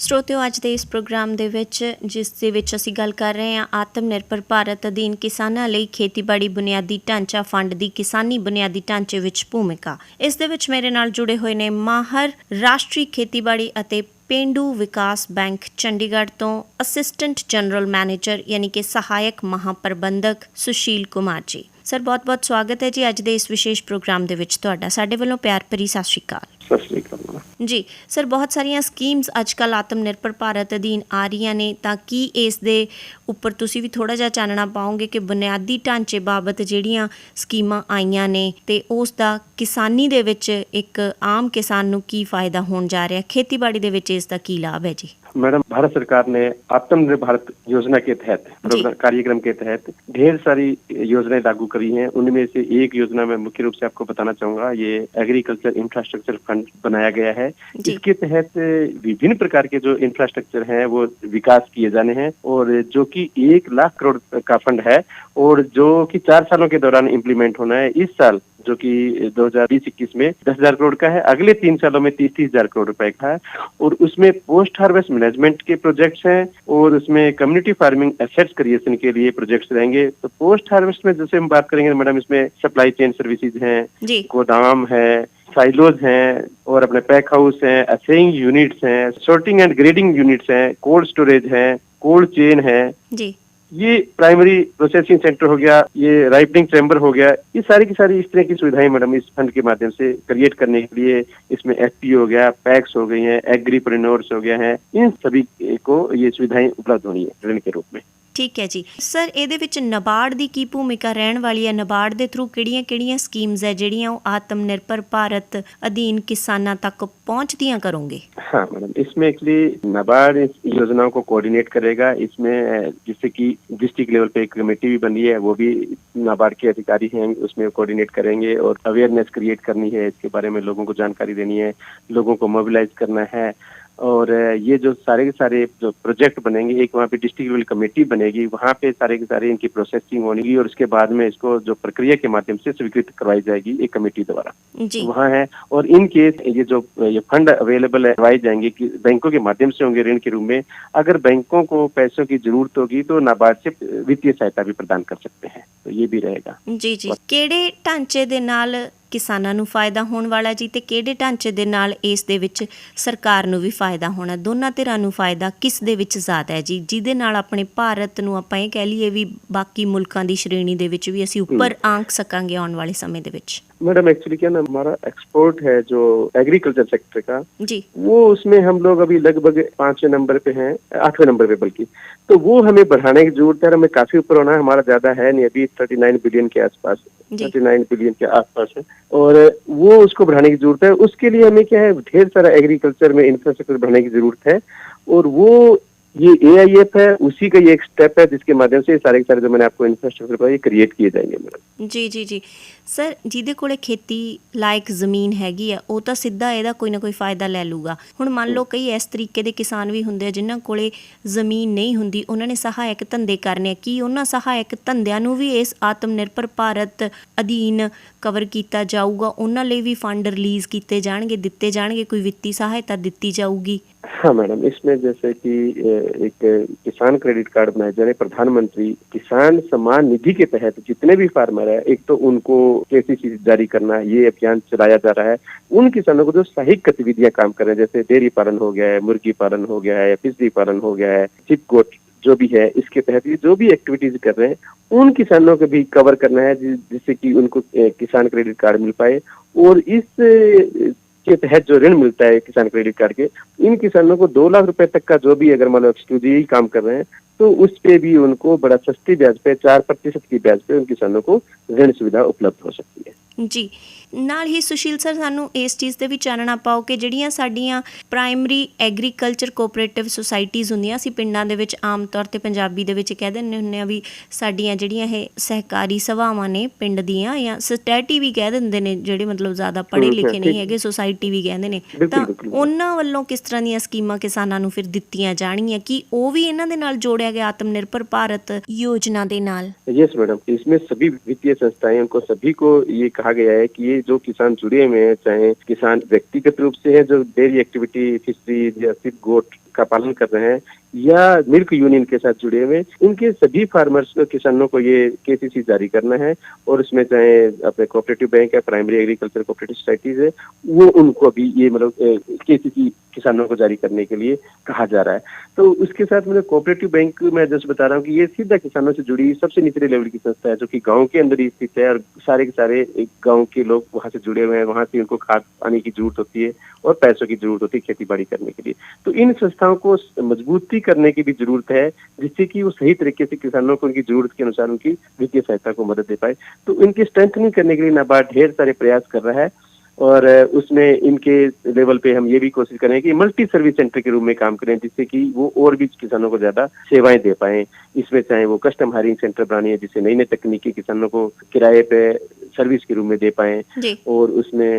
ਸਰੋਤਿਓ ਅੱਜ ਦੇ ਇਸ ਪ੍ਰੋਗਰਾਮ ਦੇ ਵਿੱਚ ਜਿਸ ਦੇ ਵਿੱਚ ਅਸੀਂ ਗੱਲ ਕਰ ਰਹੇ ਹਾਂ ਆਤਮ ਨਿਰਭਰ ਭਾਰਤ ਅਧੀਨ ਕਿਸਾਨਾਂ ਲਈ ਖੇਤੀਬਾੜੀ ਬੁਨਿਆਦੀ ਢਾਂਚਾ ਫੰਡ ਦੀ ਕਿਸਾਨੀ ਬੁਨਿਆਦੀ ਢਾਂਚੇ ਵਿੱਚ ਭੂਮਿਕਾ। ਇਸ ਦੇ ਵਿੱਚ ਮੇਰੇ ਨਾਲ ਜੁੜੇ ਹੋਏ ਨੇ ਮਾਹਰ ਰਾਸ਼ਟਰੀ ਖੇਤੀਬਾੜੀ ਅਤੇ ਪੇਂਡੂ ਵਿਕਾਸ ਬੈਂਕ ਚੰਡੀਗੜ੍ਹ ਤੋਂ ਅਸਿਸਟੈਂਟ ਜਨਰਲ ਮੈਨੇਜਰ ਯਾਨੀ ਕਿ ਸਹਾਇਕ ਮਹਾਪ੍ਰਬੰਧਕ ਸੁਸ਼ੀਲ ਕੁਮਾਰ ਜੀ। ਸਰ ਬਹੁਤ ਬਹੁਤ ਸਵਾਗਤ ਹੈ ਜੀ ਅੱਜ ਦੇ ਇਸ ਵਿਸ਼ੇਸ਼ ਪ੍ਰੋਗਰਾਮ ਦੇ ਵਿੱਚ ਤੁਹਾਡਾ। ਸਾਡੇ ਵੱਲੋਂ ਪਿਆਰ ਭਰੀ ਸਤਿ ਸ਼੍ਰੀ ਅਕਾਲ। ਸਤਿ ਸ਼੍ਰੀ ਅਕਾਲ ਜੀ। ਸਰ ਬਹੁਤ ਸਾਰੀਆਂ ਸਕੀਮਸ ਅੱਜ ਕੱਲ੍ਹ ਆਤਮ ਨਿਰਭਰ ਭਾਰਤ ਅਧੀਨ ਆ ਰਹੀਆਂ ਨੇ, ਤਾਂ ਕੀ ਇਸ ਦੇ ਉੱਪਰ ਤੁਸੀਂ ਵੀ ਥੋੜ੍ਹਾ ਜਿਹਾ ਚਾਨਣਾ ਪਾਓਗੇ ਕਿ ਬੁਨਿਆਦੀ ਢਾਂਚੇ ਬਾਬਤ ਜਿਹੜੀਆਂ ਸਕੀਮਾਂ ਆਈਆਂ ਨੇ ਤੇ ਉਸ ਦਾ ਕਿਸਾਨੀ ਦੇ ਵਿੱਚ ਇੱਕ ਆਮ ਕਿਸਾਨ ਨੂੰ ਕੀ ਫਾਇਦਾ ਹੋਣ ਜਾ ਰਿਹਾ, खेतीबाड़ी ਦੇ ਵਿੱਚ ਇਸ ਦਾ ਕੀ लाभ है जी? मैडम, भारत सरकार ने आत्मनिर्भर भारत योजना के तहत कार्यक्रम के तहत ढेर सारी योजनाएं लागू करी हैं। उनमें से एक योजना मैं मुख्य रूप से आपको बताना चाहूंगा, ये एग्रीकल्चर इंफ्रास्ट्रक्चर फंड बनाया गया है। इसके तहत विभिन्न प्रकार के जो इंफ्रास्ट्रक्चर हैं वो विकास किए जाने हैं और जो कि 1 लाख करोड़ का फंड है और जो कि 4 सालों के दौरान इम्प्लीमेंट होना है। इस साल जो कि 2020-21 में 10,000 करोड़ का है, अगले 3 सालों में 30,000 करोड़ रुपए का है और उसमें पोस्ट हार्वेस्ट मैनेजमेंट के प्रोजेक्ट्स हैं और उसमें कम्युनिटी फार्मिंग एसेट्स क्रिएशन के लिए प्रोजेक्ट्स रहेंगे। तो पोस्ट हार्वेस्ट में जैसे हम बात करेंगे मैडम, इसमें सप्लाई चेन सर्विसेज हैं, गोदाम है, साइलोज हैं और अपने पैक हाउस हैं, असेइंग यूनिट्स हैं, सॉर्टिंग एंड ग्रेडिंग यूनिट्स हैं, कोल्ड स्टोरेज है, कोल्ड चेन है, ये प्राइमरी प्रोसेसिंग सेंटर हो गया, ये राइपनिंग चैम्बर हो गया। ये सारी की सारी इस तरह की सुविधाएं मैडम इस फंड के माध्यम से क्रिएट करने के लिए इसमें एफपी हो गया, पैक्स हो गई हैं, एग्रीप्रेन्योर्स हो गया है, इन सभी को ये सुविधाएं उपलब्ध होनी है ऋण के रूप में। ठीक है जी। सर ਇਹਦੇ ਵਿੱਚ ਨਬਾਰਡ ਦੀ ਕੀ ਭੂਮਿਕਾ ਰਹਿਣ ਵਾਲੀ ਹੈ? ਨਬਾਰਡ ਦੇ ਥਰੂ ਕਿਹੜੀਆਂ ਸਕੀਮਸ ਹੈ ਜਿਹੜੀਆਂ ਉਹ ਆਤਮ ਨਿਰਭਰ ਭਾਰਤ ਅਧੀਨ ਕਿਸਾਨਾਂ ਤੱਕ पहुंचदियां करोगे? हाँ मैडम, इसमें एक्चुअली नाबार्ड इस योजनाओं को कोऑर्डिनेट करेगा। इसमें जिससे कि डिस्ट्रिक्ट लेवल पे एक कमेटी भी बनी है, वो भी नाबार्ड के अधिकारी हैं, उसमें कोऑर्डिनेट करेंगे और अवेयरनेस क्रिएट करनी है, इसके बारे में लोगों को जानकारी देनी है, लोगों को मोबिलाइज करना है। और ये जो सारे के सारे जो प्रोजेक्ट बनेंगे, एक वहाँ पे डिस्ट्रिक्ट लेवल कमेटी बनेगी, वहाँ पे सारे के सारे इनकी प्रोसेसिंग होगी और उसके बाद में इसको जो प्रक्रिया के माध्यम से स्वीकृत करवाई जाएगी एक कमेटी द्वारा वहाँ है। और इन केस ये फंड अवेलेबल करवाए जाएंगे कि बैंकों के माध्यम से होंगे ऋण के रूप में। अगर बैंकों को पैसों की जरूरत होगी तो नाबार्ड से वित्तीय सहायता भी प्रदान कर सकते हैं, तो ये भी रहेगा। जी जी। ਕਿਹੜੇ ਢਾਂਚੇ ਦੇ ਨਾਲ ਕਿਸਾਨਾਂ ਨੂੰ ਫਾਇਦਾ ਹੋਣ ਵਾਲਾ ਜੀ ਤੇ ਕਿਹੜੇ ਢਾਂਚੇ ਦੇ ਨਾਲ ਇਸ ਦੇ ਵਿੱਚ ਸਰਕਾਰ ਨੂੰ ਵੀ ਫਾਇਦਾ ਹੋਣਾ? ਦੋਨਾਂ ਧਿਰਾਂ ਨੂੰ ਫਾਇਦਾ ਕਿਸ ਦੇ ਵਿੱਚ ਜ਼ਿਆਦਾ ਹੈ ਜੀ, ਜਿਹਦੇ ਨਾਲ ਆਪਣੇ ਭਾਰਤ ਨੂੰ ਆਪਾਂ ਇਹ ਕਹਿ ਲਈਏ ਵੀ ਬਾਕੀ ਮੁਲਕਾਂ ਦੀ ਸ਼੍ਰੇਣੀ ਦੇ ਵਿੱਚ ਵੀ ਅਸੀਂ ਉੱਪਰ ਆਂਕ ਸਕਾਂਗੇ ਆਉਣ ਵਾਲੇ ਸਮੇਂ ਦੇ ਵਿੱਚ? मैडम एक्चुअली क्या ना, हमारा एक्सपोर्ट है जो एग्रीकल्चर सेक्टर का जी, वो उसमें हम लोग अभी लगभग 5वें नंबर पे हैं, 8वें नंबर पे बल्कि। तो वो हमें बढ़ाने की जरूरत है, हमें काफी ऊपर होना है। हमारा ज्यादा है नहीं, अभी 39 बिलियन के आसपास, 39 बिलियन के आसपास है और वो उसको बढ़ाने की जरूरत है। उसके लिए हमें क्या है, ढेर सारा एग्रीकल्चर में इंफ्रास्ट्रक्चर बढ़ाने की जरूरत है और वो ये AIF है, उसी का ये एक स्टेप है जिसके माध्यम से सारे के सारे जो मैंने आपको इंफ्रास्ट्रक्चर बताया ये क्रिएट किए जाएंगे मैडम। जी जी जी। ਸਰ ਜਿਹਦੇ ਕੋਲੇ ਖੇਤੀ ਲਾਇਕ ਜ਼ਮੀਨ ਹੈਗੀ ਆ ਉਹ ਤਾਂ ਸਿੱਧਾ ਇਹਦਾ ਕੋਈ ਨਾ ਕੋਈ ਫਾਇਦਾ ਲੈ ਲੂਗਾ। ਹੁਣ ਮੰਨ ਲਓ ਕਈ ਇਸ ਤਰੀਕੇ ਦੇ ਕਿਸਾਨ ਵੀ ਹੁੰਦੇ ਆ ਜਿਨ੍ਹਾਂ ਕੋਲੇ ਜ਼ਮੀਨ ਨਹੀਂ ਹੁੰਦੀ, ਉਹਨਾਂ ਨੇ ਸਹਾਇਕ ਧੰਦੇ ਕਰਨੇ ਆ। ਕੀ ਉਹਨਾਂ ਸਹਾਇਕ ਧੰਦਿਆਂ ਨੂੰ ਵੀ ਇਸ ਆਤਮ ਨਿਰਭਰ ਭਾਰਤ ਅਧੀਨ ਕਵਰ ਕੀਤਾ ਜਾਊਗਾ? ਉਹਨਾਂ ਲਈ ਵੀ ਫੰਡ ਰਿਲੀਜ਼ ਕੀਤੇ ਜਾਣਗੇ, ਦਿੱਤੇ ਜਾਣਗੇ, ਕੋਈ ਵਿੱਤੀ ਸਹਾਇਤਾ ਦਿੱਤੀ ਜਾਊਗੀ? हाँ मैडम, इसमें जैसे कि एक किसान क्रेडिट कार्ड बनाया जा रहा है, प्रधानमंत्री किसान सम्मान निधि के तहत जितने भी फार्मर है, एक तो उनको KCC जारी करना, ये अभियान चलाया जा रहा है। उन किसानों को जो सहायक गतिविधियां काम कर रहे हैं, जैसे डेयरी पालन हो गया है, मुर्गी पालन हो गया है, फिशरी पालन हो गया है, चिप गोट जो भी है, इसके तहत ये जो भी एक्टिविटीज कर रहे हैं उन किसानों को भी कवर करना है जिससे कि उनको किसान क्रेडिट कार्ड मिल पाए। और इस के तहत जो ऋण मिलता है किसान क्रेडिट कार्ड के, इन किसानों को 2 लाख रुपए तक का जो भी अगर मान लो एक्सक्लूसिव काम कर रहे हैं तो उस पे भी उनको बड़ा सस्ती ब्याज पे 4% की ब्याज पे उन किसानों को ऋण सुविधा उपलब्ध हो सकती है। ਜੀ। ਨਾਲ ਹੀ ਸੁਸ਼ੀਲ ਸਰ ਸਾਨੂੰ ਇਸ ਚੀਜ਼ 'ਤੇ ਵੀ ਚਾਨਣਾ ਪਾਓ ਕਿ ਜਿਹੜੀਆਂ ਸਾਡੀਆਂ ਪ੍ਰਾਇਮਰੀ ਐਗਰੀਕਲਚਰ ਕੋਆਪਰੇਟਿਵ ਸੁਸਾਇਟੀਜ਼ ਹੁੰਦੀਆਂ, ਅਸੀਂ ਪਿੰਡਾਂ ਦੇ ਵਿੱਚ ਆਮ ਤੌਰ 'ਤੇ ਪੰਜਾਬੀ ਦੇ ਵਿੱਚ ਕਹਿ ਦਿੰਦੇ ਹੁੰਦੇ ਹਾਂ ਵੀ ਸਾਡੀਆਂ ਜਿਹੜੀਆਂ ਇਹ ਸਹਿਕਾਰੀ ਸਭਾਵਾਂ ਨੇ ਪਿੰਡ ਦੀਆਂ, ਜਾਂ ਸੋਸਾਇਟੀ ਵੀ ਕਹਿ ਦਿੰਦੇ ਨੇ ਜਿਹੜੇ ਮਤਲਬ ਜ਼ਿਆਦਾ ਪੜ੍ਹੇ ਲਿਖੇ ਨਹੀਂ ਹੈਗੇ, ਸੁਸਾਇਟੀ ਵੀ ਕਹਿੰਦੇ ਨੇ। ਤਾਂ ਉਹਨਾਂ ਵੱਲੋਂ ਕਿਸ ਤਰ੍ਹਾਂ ਦੀਆਂ ਸਕੀਮਾਂ ਕਿਸਾਨਾਂ ਨੂੰ ਫਿਰ ਦਿੱਤੀਆਂ ਜਾਣਗੀਆਂ? ਕੀ ਉਹ ਵੀ ਇਹਨਾਂ ਦੇ ਨਾਲ ਜੋੜਿਆ ਗਿਆ ਗਿਆ ਆਤਮ ਨਿਰਭਰ ਭਾਰਤ योजना ਦੇ ਨਾਲ? यस मैडम, इसमें सभी वित्तीय संस्थाएं उनको सभी को ये कहा गया है कि ये जो किसान जुड़े हुए हैं, चाहे किसान व्यक्तिगत रूप से है जो डेयरी एक्टिविटी, फिशरीज या सिर्फ गोट का पालन कर रहे हैं, या मिल्क यूनियन के साथ जुड़े हुए, इनके सभी फार्मर्स किसानों को ये केसीसी जारी करना है। और उसमें चाहे अपने कोऑपरेटिव बैंक है, प्राइमरी एग्रीकल्चर कोऑपरेटिव सोसाइटीज है, वो उनको भी ये मतलब केसीसी किसानों को जारी करने के लिए कहा जा रहा है। तो उसके साथ मतलब कोऑपरेटिव बैंक मैं जस्ट बता रहा हूँ कि ये सीधा किसानों से जुड़ी सबसे निचले लेवल की संस्था है, जो कि गांव के अंदर ही स्थित है, और सारे के सारे गांव के लोग वहां से जुड़े हुए हैं। वहां से उनको खाद पानी की जरूरत होती है और पैसों की जरूरत होती है खेती बाड़ी करने के लिए। तो इन संस्थाओं को मजबूती करने की भी जरूरत है, जिससे कि वो सही तरीके से किसानों को उनकी जरूरत के अनुसार उनकी वित्तीय सहायता को मदद दे पाए। तो इनकी स्ट्रेंथनिंग करने के लिए नाबार्ड ढेर सारे प्रयास कर रहा है, और उसमें इनके लेवल पे हम ये भी कोशिश करें कि मल्टी सर्विस सेंटर के रूप में काम करें, जिससे कि वो और भी किसानों को ज्यादा सेवाएं दे पाएं। इसमें चाहे वो कस्टम हायरिंग सेंटर बनानी है, जिससे नई नई तकनीकी किसानों को किराए पे सर्विस के रूप में दे पाएं, और उसमें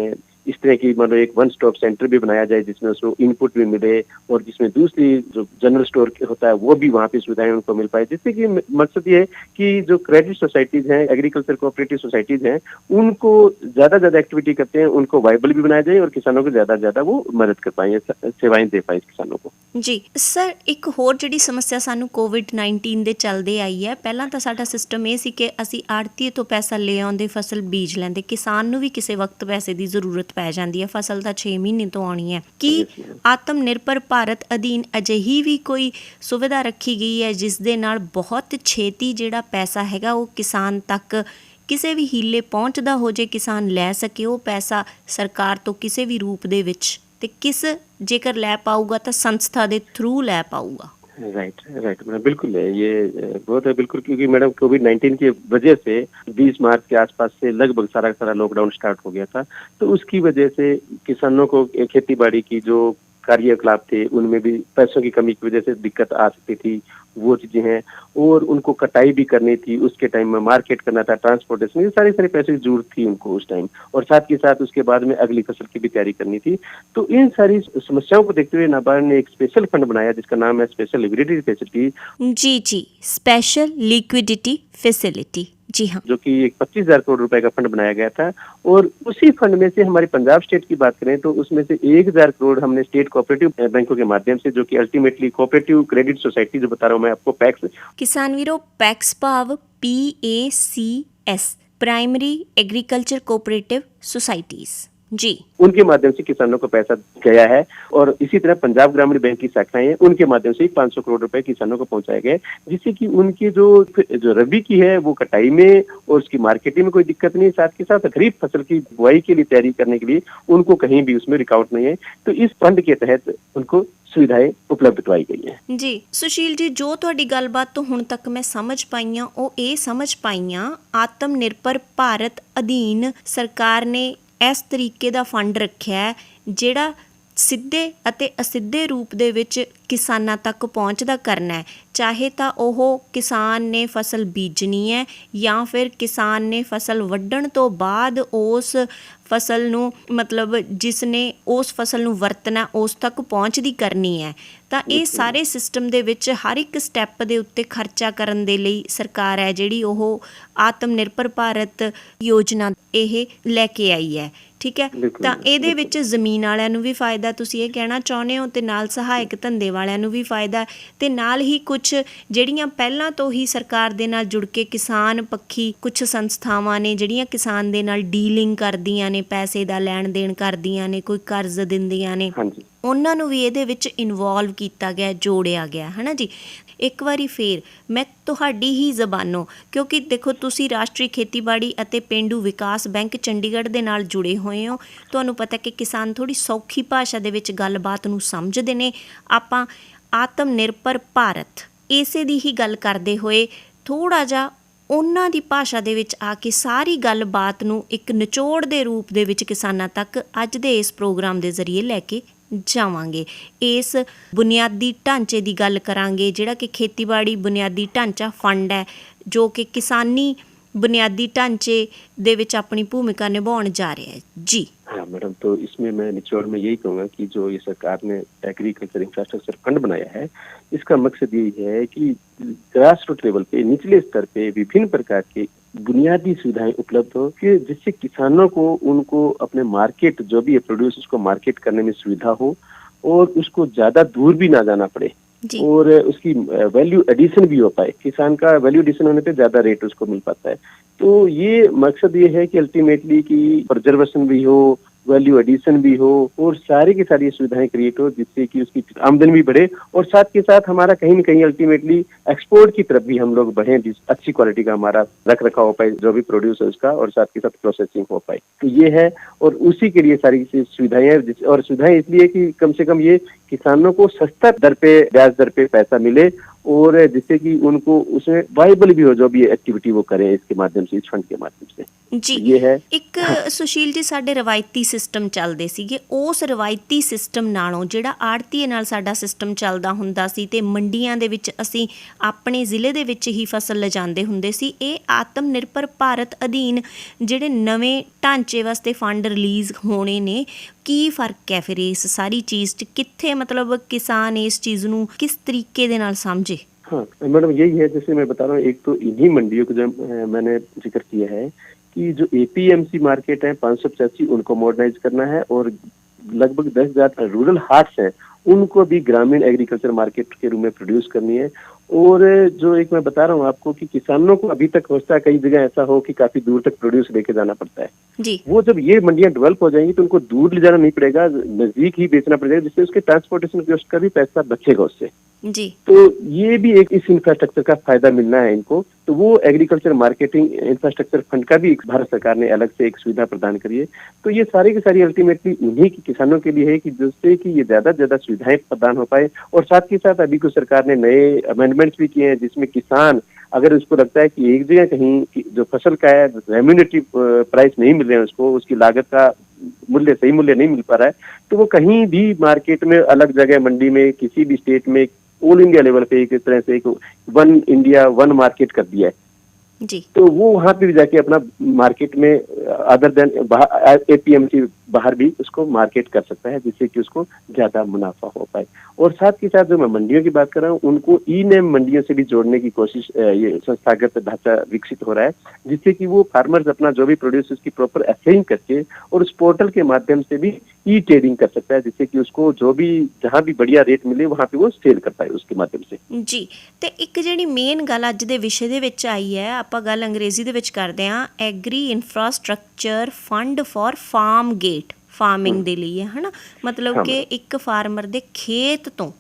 इस तरह की मतलब एक वन स्टॉप सेंटर भी बनाया जाए, जिसमें उसको इनपुट भी मिले, और जिसमें दूसरी जो जनरल स्टोर होता है वो भी वहाँ पे सुविधाएं उनको मिल पाए। जिससे कि मकसद ये है कि जो क्रेडिट सोसाइटीज हैं, एग्रीकल्चर कोऑपरेटिव सोसाइटीज हैं, उनको ज्यादा एक्टिविटी करते हैं, उनको वाइबल भी बनाया जाए, और किसानों को ज्यादा वो मदद कर पाए, सेवाएं दे पाए किसानों को। जी सर, ਇੱਕ ਹੋਰ ਜਿਹੜੀ ਸਮੱਸਿਆ ਸਾਨੂੰ ਕੋਵਿਡ-19 ਦੇ ਚੱਲਦੇ ਆਈ ਹੈ, ਪਹਿਲਾਂ ਤਾਂ ਸਾਡਾ ਸਿਸਟਮ ਇਹ ਸੀ ਕਿ ਅਸੀਂ ਆੜ੍ਹਤੀਏ ਤੋਂ ਪੈਸਾ ਲੈ ਆਉਂਦੇ, ਫਸਲ ਬੀਜ ਲੈਂਦੇ। ਕਿਸਾਨ ਨੂੰ ਵੀ ਕਿਸੇ ਵਕਤ ਪੈਸੇ ਦੀ ਜ਼ਰੂਰਤ ਪੈ ਜਾਂਦੀ ਹੈ, ਫਸਲ ਤਾਂ 6 ਮਹੀਨੇ ਤੋਂ ਆਉਣੀ ਹੈ। ਕੀ ਆਤਮ ਨਿਰਭਰ ਭਾਰਤ ਅਧੀਨ ਅਜਿਹੀ ਵੀ ਕੋਈ ਸੁਵਿਧਾ ਰੱਖੀ ਗਈ ਹੈ ਜਿਸ ਦੇ ਨਾਲ ਬਹੁਤ ਛੇਤੀ ਜਿਹੜਾ ਪੈਸਾ ਹੈਗਾ ਉਹ ਕਿਸਾਨ ਤੱਕ ਕਿਸੇ ਵੀ ਹੀਲੇ ਪਹੁੰਚਦਾ ਹੋ ਜੇ, ਕਿਸਾਨ ਲੈ ਸਕੇ ਉਹ ਪੈਸਾ ਸਰਕਾਰ ਤੋਂ ਕਿਸੇ ਵੀ ਰੂਪ ਦੇ ਵਿੱਚ, ਤੇ ਕਿਸ ਜੇਕਰ ਲੈ ਪਾਊਗਾ ਤਾਂ ਸੰਸਥਾ ਦੇ ਥਰੂ ਲੈ ਪਾਊਗਾ? राइट मैडम, बिल्कुल है, ये बहुत है बिल्कुल, क्योंकि मैडम कोविड-19 की वजह से 20 मार्च के आसपास से लगभग सारा लॉकडाउन स्टार्ट हो गया था। तो उसकी वजह से किसानों को खेती बाड़ी की जो कार्यकलाप थे उनमें भी पैसों की कमी की वजह से दिक्कत आ सकती थी, वो चीजें हैं। और उनको कटाई भी करनी थी, उसके टाइम में मार्केट करना था, ट्रांसपोर्टेशन, ये सारे पैसे की जरूरत थी उनको उस टाइम, और साथ के साथ उसके बाद में अगली फसल की भी तैयारी करनी थी। तो इन सारी समस्याओं को देखते हुए नाबार्ड ने एक स्पेशल फंड बनाया जिसका नाम है स्पेशल लिक्विडिटी फैसिलिटी। जी, स्पेशल लिक्विडिटी फैसिलिटी, जी हाँ, जो कि एक 25,000 करोड़ रुपए का फंड बनाया गया था। और उसी फंड में से हमारे पंजाब स्टेट की बात करें तो उसमें से 1,000 करोड़ हमने स्टेट कोऑपरेटिव बैंकों के माध्यम से, जो कि अल्टीमेटली कोऑपरेटिव क्रेडिट सोसाइटी जो बता रहा हूँ मैं आपको, पैक्स। किसान वीरो, पैक्स भाव PACS, primary agriculture cooperative societies, जी, उनके माध्यम से किसानों को पैसा गया है। और इसी तरह पंजाब ग्रामीण बैंक की शाखाएं हैं, उनके माध्यम से 500 करोड़ रुपए किसानों को पहुंचाए गए, जिससे कि उनकी जो रबी की है वो कटाई में और उसकी मार्केटिंग में कोई दिक्कत नहीं, साथ के साथ खरीफ फसल की बुआई के लिए तैयारी करने के लिए उनको कहीं भी उसमें रुकावट नहीं है। तो इस फंड के तहत उनको ਸੁਵਿਧਾएं ਉਪਲਬਧ ਕਰਵਾਈ ਗਈ ਹੈ। ਜੀ ਸੁਸ਼ੀਲ ਜੀ, ਜੋ ਤੁਹਾਡੀ ਗੱਲਬਾਤ ਤੋਂ ਹੁਣ ਤੱਕ ਮੈਂ ਸਮਝ ਪਾਈਆਂ ਉਹ ਇਹ ਸਮਝ ਪਾਈਆਂ, ਆਤਮ ਨਿਰਭਰ ਭਾਰਤ ਅਧੀਨ ਸਰਕਾਰ ਨੇ ਇਸ ਤਰੀਕੇ ਦਾ ਫੰਡ ਰੱਖਿਆ ਜਿਹੜਾ ਸਿੱਧੇ ਅਤੇ ਅਸਿੱਧੇ ਰੂਪ ਦੇ ਵਿੱਚ ਕਿਸਾਨਾਂ ਤੱਕ ਪਹੁੰਚਦਾ ਕਰਨਾ ਹੈ। ਚਾਹੇ ਤਾਂ ਉਹ ਕਿਸਾਨ ਨੇ ਫਸਲ ਬੀਜਣੀ ਹੈ ਜਾਂ ਫਿਰ ਕਿਸਾਨ ਨੇ ਫਸਲ ਵੱਢਣ ਤੋਂ ਬਾਅਦ ਉਸ ਫਸਲ ਨੂੰ ਮਤਲਬ ਜਿਸ ਨੇ ਉਸ ਫਸਲ ਨੂੰ ਵਰਤਣਾ ਉਸ ਤੱਕ ਪਹੁੰਚਦੀ ਕਰਨੀ ਹੈ। ਤਾਂ ਇਹ ਸਾਰੇ ਸਿਸਟਮ ਦੇ ਵਿੱਚ ਹਰ ਇੱਕ ਸਟੈਪ ਦੇ ਉੱਤੇ ਖਰਚਾ ਕਰਨ ਦੇ ਲਈ ਸਰਕਾਰ ਹੈ ਜਿਹੜੀ ਉਹ ਆਤਮ ਨਿਰਭਰ ਭਾਰਤ ਯੋਜਨਾ ਇਹ ਲੈ ਕੇ ਆਈ ਹੈ। ਠੀਕ ਹੈ, ਤਾਂ ਇਹਦੇ ਵਿੱਚ ਜ਼ਮੀਨ ਵਾਲਿਆਂ ਨੂੰ ਵੀ ਫਾਇਦਾ, ਤੁਸੀਂ ਇਹ ਕਹਿਣਾ ਚਾਹੁੰਦੇ ਹੋ, ਤੇ ਨਾਲ ਸਹਾਇਕ ਧੰਦੇ ਵਾਲਿਆਂ ਨੂੰ ਵੀ ਫਾਇਦਾ, ਤੇ ਨਾਲ ਹੀ ਕੁਝ ਜਿਹੜੀਆਂ ਪਹਿਲਾਂ ਤੋਂ ਹੀ ਸਰਕਾਰ ਦੇ ਨਾਲ ਜੁੜ ਕੇ ਕਿਸਾਨ ਪੱਖੀ ਕੁਝ ਸੰਸਥਾਵਾਂ ਨੇ ਜਿਹੜੀਆਂ ਕਿਸਾਨ ਦੇ ਨਾਲ ਡੀਲਿੰਗ ਕਰਦੀਆਂ ਨੇ, ਪੈਸੇ ਦਾ ਲੈਣ ਦੇਣ ਕਰਦੀਆਂ ਨੇ, ਕੋਈ ਕਰਜ਼ ਦਿੰਦੀਆਂ ਨੇ, ਉਹਨਾਂ ਨੂੰ ਵੀ ਇਹਦੇ ਵਿੱਚ ਇਨਵੋਲਵ ਕੀਤਾ ਗਿਆ, ਜੋੜਿਆ ਗਿਆ, ਹੈ ਨਾ ਜੀ। ਇੱਕ ਵਾਰੀ ਫੇਰ ਮੈਂ ਤੁਹਾਡੀ ਹੀ ਜ਼ਬਾਨੋਂ, ਕਿਉਂਕਿ ਦੇਖੋ ਤੁਸੀਂ ਰਾਸ਼ਟਰੀ ਖੇਤੀਬਾੜੀ ਅਤੇ ਪੇਂਡੂ ਵਿਕਾਸ ਬੈਂਕ ਚੰਡੀਗੜ੍ਹ ਦੇ ਨਾਲ ਜੁੜੇ ਹੋਏ ਹੋ, ਤੁਹਾਨੂੰ ਪਤਾ ਕਿ ਕਿਸਾਨ ਥੋੜ੍ਹੀ ਸੌਖੀ ਭਾਸ਼ਾ ਦੇ ਵਿੱਚ ਗੱਲਬਾਤ ਨੂੰ ਸਮਝਦੇ ਨੇ। ਆਪਾਂ ਆਤਮ ਨਿਰਭਰ ਭਾਰਤ ਇਸੇ ਦੀ ਹੀ ਗੱਲ ਕਰਦੇ ਹੋਏ ਥੋੜ੍ਹਾ ਜਿਹਾ ਉਹਨਾਂ ਦੀ ਭਾਸ਼ਾ ਦੇ ਵਿੱਚ ਆ ਕੇ ਸਾਰੀ ਗੱਲਬਾਤ ਨੂੰ ਇੱਕ ਨਿਚੋੜ ਦੇ ਰੂਪ ਦੇ ਵਿੱਚ ਕਿਸਾਨਾਂ ਤੱਕ ਅੱਜ ਦੇ ਇਸ ਪ੍ਰੋਗਰਾਮ ਦੇ ਜ਼ਰੀਏ ਲੈ ਕੇ ਜਾਵਾਂਗੇ। ਇਸ ਬੁਨਿਆਦੀ ਢਾਂਚੇ ਦੀ ਗੱਲ ਕਰਾਂਗੇ ਜਿਹੜਾ ਕਿ ਖੇਤੀਬਾੜੀ ਬੁਨਿਆਦੀ ਢਾਂਚਾ ਫੰਡ ਹੈ, ਜੋ ਕਿ ਕਿਸਾਨੀ ਬੁਨਿਆਦੀ ਢਾਂਚੇ ਦੇ ਵਿੱਚ ਆਪਣੀ ਭੂਮਿਕਾ ਨਿਭਾਉਣ ਜਾ ਰਿਹਾ ਹੈ ਜੀ। हाँ मैडम, तो इसमें मैं निचोड़ में यही कहूँगा कि जो ये सरकार ने एग्रीकल्चर इंफ्रास्ट्रक्चर फंड बनाया है, इसका मकसद यही है कि ग्रास रूट लेवल पे, निचले स्तर पे विभिन्न प्रकार के बुनियादी सुविधाएं उपलब्ध हो कि जिससे किसानों को उनको अपने मार्केट जो भी है प्रोड्यूस उसको मार्केट करने में सुविधा हो और उसको ज्यादा दूर भी ना जाना पड़े और उसकी वैल्यू एडिशन भी हो पाए। किसान का वैल्यू एडिशन होने पे ज्यादा रेट उसको मिल पाता है। तो ये मकसद ये है कि अल्टीमेटली कि प्रिजर्वेशन भी हो, वैल्यू एडिशन भी हो और सारी की सारी सुविधाएं क्रिएट हो जिससे कि उसकी आमदनी भी बढ़े और साथ के साथ हमारा कहीं न कहीं अल्टीमेटली एक्सपोर्ट की तरफ भी हम लोग बढ़े, जिस अच्छी क्वालिटी का हमारा रख रखाव हो पाए जो भी प्रोड्यूस है उसका और साथ के साथ प्रोसेसिंग हो पाए। तो ये है और उसी के लिए सारी सुविधाएं और सुविधाएं इसलिए कि कम से कम ये किसानों को सस्ता दर पे, ब्याज दर पे पैसा मिले और जिससे कि उनको उसमें वाइबल भी हो जो भी एक्टिविटी वो करें इसके माध्यम से, इस फंड के माध्यम से ਜੀ। ये है ਇੱਕ ਸੁਸ਼ੀਲ ਜੀ ਸਾਡੇ ਰਵਾਇਤੀ ਸਿਸਟਮ ਚੱਲਦੇ ਸੀਗੇ, ਉਸ ਰਵਾਇਤੀ ਸਿਸਟਮ ਨਾਲੋਂ ਜਿਹੜਾ ਆੜ੍ਹਤੀਏ ਨਾਲ ਸਾਡਾ ਸਿਸਟਮ ਚੱਲਦਾ ਹੁੰਦਾ ਸੀ ਤੇ ਮੰਡੀਆਂ ਦੇ ਵਿੱਚ ਅਸੀਂ ਆਪਣੇ ਜ਼ਿਲ੍ਹੇ ਦੇ ਵਿੱਚ ਹੀ ਫਸਲ ਲਿਜਾਂਦੇ ਹੁੰਦੇ ਸੀ, ਇਹ ਆਤਮ ਨਿਰਭਰ ਭਾਰਤ ਅਧੀਨ ਜਿਹੜੇ ਨਵੇਂ ਢਾਂਚੇ ਵਾਸਤੇ ਫੰਡ ਰਿਲੀਜ਼ ਹੋਣੇ ਨੇ, ਕੀ ਫਰਕ ਹੈ ਫਿਰ ਇਸ ਸਾਰੀ ਚੀਜ਼ 'ਚ? ਕਿੱਥੇ ਮਤਲਬ ਕਿਸਾਨ ਇਸ ਚੀਜ਼ ਨੂੰ ਕਿਸ ਤਰੀਕੇ ਦੇ ਨਾਲ ਸਮਝੇ? हाँ मैडम, यही है जैसे मैं बता रहा हूँ, एक तो इन्हीं मंडियों को जो मैंने जिक्र किया है कि जो APMC मार्केट है 585 उनको मॉडर्नाइज करना है और लगभग 10,000 रूरल हाट्स हैं उनको भी ग्रामीण एग्रीकल्चर मार्केट के रूप में प्रोड्यूस करनी है। और जो एक मैं बता रहा हूँ आपको कि किसानों को अभी तक होता है कई जगह ऐसा हो कि काफी दूर तक प्रोड्यूस लेके जाना पड़ता है जी। वो जब ये मंडियां डेवलप हो जाएंगी तो उनको दूर ले जाना नहीं पड़ेगा, नजदीक ही बेचना पड़ेगा जिससे उसके ट्रांसपोर्टेशन कॉस्ट का भी पैसा बचेगा उससे जी। तो ये भी एक इस इंफ्रास्ट्रक्चर का फायदा मिलना है इनको। तो वो एग्रीकल्चर मार्केटिंग इंफ्रास्ट्रक्चर फंड का भी एक भारत सरकार ने अलग से एक सुविधा प्रदान करी है। तो ये सारी की सारी अल्टीमेटली उन्हीं की किसानों के लिए है कि जिससे कि ये ज्यादा से ज्यादा सुविधाएं प्रदान हो पाए और साथ के साथ अभी को सरकार ने नए अमेंडमेंट्स भी किए हैं जिसमें किसान अगर उसको लगता है कि एक जगह कहीं जो फसल का है रेम्यूनेटिव प्राइस नहीं मिल रहे हैं उसको, उसकी लागत का मूल्य सही मूल्य नहीं मिल पा रहा है, तो वो कहीं भी मार्केट में अलग जगह मंडी में किसी भी स्टेट में ऑल इंडिया लेवल पे एक तरह से एक वन इंडिया वन मार्केट कर दिया है जी। तो वो वहां पे भी जाके अपना मार्केट में अदर देन APMC बाहर भी उसको मार्केट कर सकता है जिससे कि उसको ज्यादा मुनाफा हो पाए। और साथ के साथ जो मैं मंडियों की बात कर रहा हूँ उनको ई-नेम मंडियों से भी जोड़ने की कोशिश ये संस्थागत ढांचा विकसित हो रहा है जिससे कि वो फार्मर्स अपना जो भी प्रोड्यूस उसकी प्रॉपर असेसिंग करके और उस पोर्टल के माध्यम से भी ई ट्रेडिंग कर सकता है जिससे कि उसको जो भी जहाँ भी बढ़िया रेट मिले वहाँ पे वो सेल कर पाए उसके माध्यम से जी। ਤੇ ਇੱਕ ਜਿਹੜੀ ਮੇਨ ਗੱਲ ਅੱਜ ਦੇ ਵਿਸ਼ੇ ਦੇ ਵਿੱਚ ਆਈ ਹੈ, ਆਪਾਂ ਗੱਲ ਅੰਗਰੇਜ਼ੀ ਦੇ ਵਿੱਚ ਕਰਦੇ ਹਾਂ, agri infrastructure fund for farm gate farming ਦੇ ਲਈ ਹੈ ਹਨਾ। ਮਤਲਬ ਕਿ ਇੱਕ ਫਾਰਮਰ ਦੇ ਖੇਤ ਤੋਂ,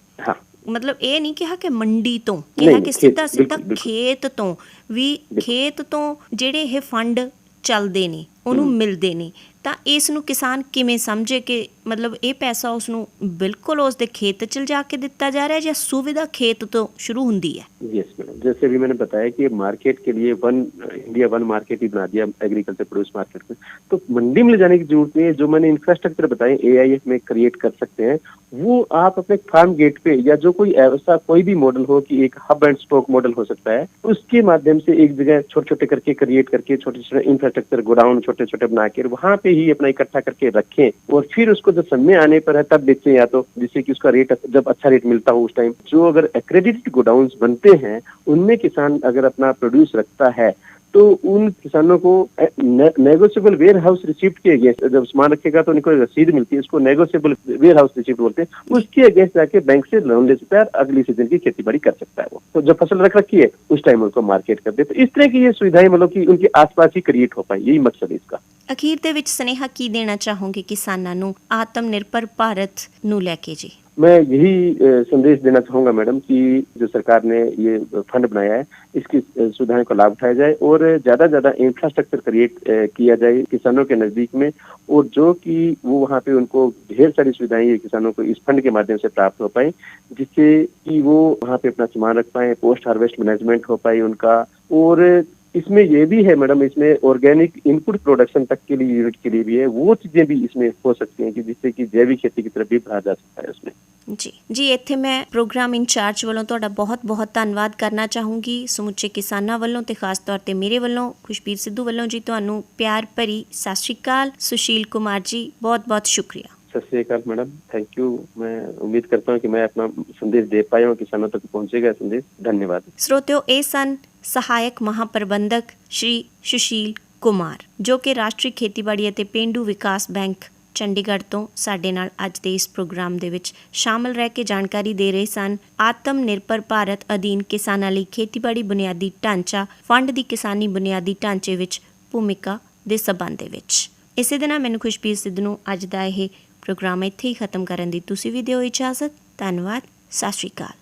ਮਤਲਬ ਇਹ ਨਹੀਂ ਕਿਹਾ ਕਿ ਮੰਡੀ ਤੋਂ, ਕਿਹਾ ਕਿ ਸਿੱਧਾ ਸਿੱਧਾ ਖੇਤ ਤੋਂ ਵੀ, ਖੇਤ ਤੋਂ ਜਿਹੜੇ ਇਹ ਫੰਡ ਚੱਲਦੇ ਨੇ ਉਹਨੂੰ ਮਿਲਦੇ ਨੇ। ਤਾਂ ਇਸ ਨੂੰ ਕਿਸਾਨ ਕਿਵੇਂ ਸਮਝੇ ਕਿ मतलब ये पैसा उसनू बिल्कुल उसके खेत च जा के दिता जा रहा है या सुविधा खेत तो शुरू होती है? यस मैडम, जैसे भी मैंने बताया कि मार्केट के लिए वन इंडिया वन मार्केट ही बना दिया एग्रीकल्चर प्रोड्यूस मार्केट में, तो मंडी में ले जाने की जरूरत नहीं है। जो मैंने इंफ्रास्ट्रक्चर बताए AIF में क्रिएट कर सकते हैं वो आप अपने फार्म गेट पे या जो कोई ऐसा कोई भी मॉडल हो कि एक हब एंड स्पोक मॉडल हो सकता है, उसके माध्यम से एक जगह छोटे छोटे करके क्रिएट करके छोटे छोटे इंफ्रास्ट्रक्चर गोडाउन छोटे छोटे बनाकर वहां पे ही अपना इकट्ठा करके रखें और फिर उसको जब समय आने पर है तब बेचें, या तो जिससे कि उसका रेट जब अच्छा रेट मिलता हो उस टाइम। जो अगर एक्रेडिटेड गोडाउन्स बनते हैं उनमें किसान अगर अपना प्रोड्यूस रखता है तो उन किसानों को नेगोशिएबल वेयर हाउस रिसिप्ट के अगेंस्ट जब सामान रखेगा तो उनको रसीद मिलती है, उसको नेगोशिएबल वेयर हाउस रिसिप्ट बोलते हैं, उसके अगेंस्ट जाके बैंक से लोन ले सकता है, अगली सीजन की खेती बाड़ी कर सकता है वो। तो जब फसल रख रखी है उस टाइम उनको मार्केट कर दे। तो इस तरह की ये सुविधाएं मतलब कि उनके आसपास ही क्रिएट हो पाए, यही मकसद है इसका। ਅਖੀਰ ਦੇ ਵਿੱਚ ਸੁਨੇਹਾ ਕੀ ਦੇਣਾ ਚਾਹੋਗੇ ਕਿਸਾਨਾਂ ਨੂੰ ਆਤਮ ਨਿਰਭਰ ਭਾਰਤ ਨੂੰ ਲੈ ਕੇ ਜੀ? मैं यही संदेश देना चाहूंगा मैडम कि जो सरकार ने ये फंड बनाया है इसकी सुविधाओं का लाभ उठाया जाए और ज्यादा से ज्यादा इंफ्रास्ट्रक्चर क्रिएट किया जाए किसानों के नजदीक में, और जो कि वो वहाँ पे उनको ढेर सारी सुविधाएं ये किसानों को इस फंड के माध्यम से प्राप्त हो पाए जिससे कि वो वहाँ पे अपना सामान रख पाए, पोस्ट हार्वेस्ट मैनेजमेंट हो पाए उनका, और इसमें ये भी है मैडम, इसमें ऑर्गेनिक इनपुट प्रोडक्शन तक के लिए यूनिट के लिए भी है, वो चीजें भी इसमें हो सकती हैं कि जिससे कि जैविक खेती की तरफ भी बढ़ा जा सकता है उसमें। जी ਇੱਥੇ ਮੈਂ ਪ੍ਰੋਗਰਾਮ ਇੰਚਾਰਜ ਵੱਲੋਂ ਤੁਹਾਡਾ ਬਹੁਤ-ਬਹੁਤ ਧੰਨਵਾਦ ਕਰਨਾ ਚਾਹੂੰਗੀ। ਸਮੁੱਚੇ ਕਿਸਾਨਾਂ ਵੱਲੋਂ ਤੇ ਖਾਸ ਤੌਰ ਤੇ ਮੇਰੇ ਵੱਲੋਂ, ਖੁਸ਼ਬੀਰ ਸਿੱਧੂ ਵੱਲੋਂ ਜੀ ਤੁਹਾਨੂੰ ਪਿਆਰ ਭਰੀ ਸਤਿ ਸ਼੍ਰੀ ਅਕਾਲ। ਸੁਸ਼ੀਲ ਕੁਮਾਰ ਜੀ ਬਹੁਤ-ਬਹੁਤ ਸ਼ੁਕਰੀਆ। सत श्री अकाल मैडम, थैंक यू। मैं उम्मीद करता हूँ कि मैं अपना संदेश दे पाया हूँ, किसानों तक पहुँचेगा संदेश। धन्यवाद। ਸਰੋਤਿਓ, ਇਹ ਸਨ ਸਹਾਇਕ ਮਹਾਪ੍ਰਬੰਧਕ ਸ਼੍ਰੀ ਸੁਸ਼ੀਲ ਕੁਮਾਰ, ਜੋ ਕਿ ਰਾਸ਼ਟਰੀ ਖੇਤੀਬਾੜੀ ਅਤੇ ਪੇਂਡੂ ਵਿਕਾਸ ਬੈਂਕ ਚੰਡੀਗੜ੍ਹ ਤੋਂ ਸਾਡੇ ਨਾਲ ਅੱਜ ਦੇ ਇਸ ਪ੍ਰੋਗਰਾਮ ਦੇ ਵਿੱਚ ਸ਼ਾਮਲ ਰਹਿ ਕੇ ਜਾਣਕਾਰੀ ਦੇ ਰਹੇ ਸਨ। ਆਤਮ ਨਿਰਭਰ ਭਾਰਤ ਅਧੀਨ ਕਿਸਾਨਾਂ ਲਈ ਖੇਤੀਬਾੜੀ ਬੁਨਿਆਦੀ ਢਾਂਚਾ ਫੰਡ ਦੀ ਕਿਸਾਨੀ ਬੁਨਿਆਦੀ ਢਾਂਚੇ ਵਿੱਚ ਭੂਮਿਕਾ ਦੇ ਸਬੰਧ ਦੇ ਵਿੱਚ। ਇਸੇ ਦੇ ਨਾਲ ਮੈਨੂੰ ਖੁਸ਼ਬੀਰ ਸਿੱਧੂ ਨੂੰ ਅੱਜ ਦਾ ਇਹ ਪ੍ਰੋਗਰਾਮ ਇੱਥੇ ਹੀ ਖਤਮ ਕਰਨ ਦੀ ਤੁਸੀਂ ਵੀ ਦਿਓ ਇਜਾਜ਼ਤ। ਧੰਨਵਾਦ। ਸਤਿ ਸ਼੍ਰੀ ਅਕਾਲ।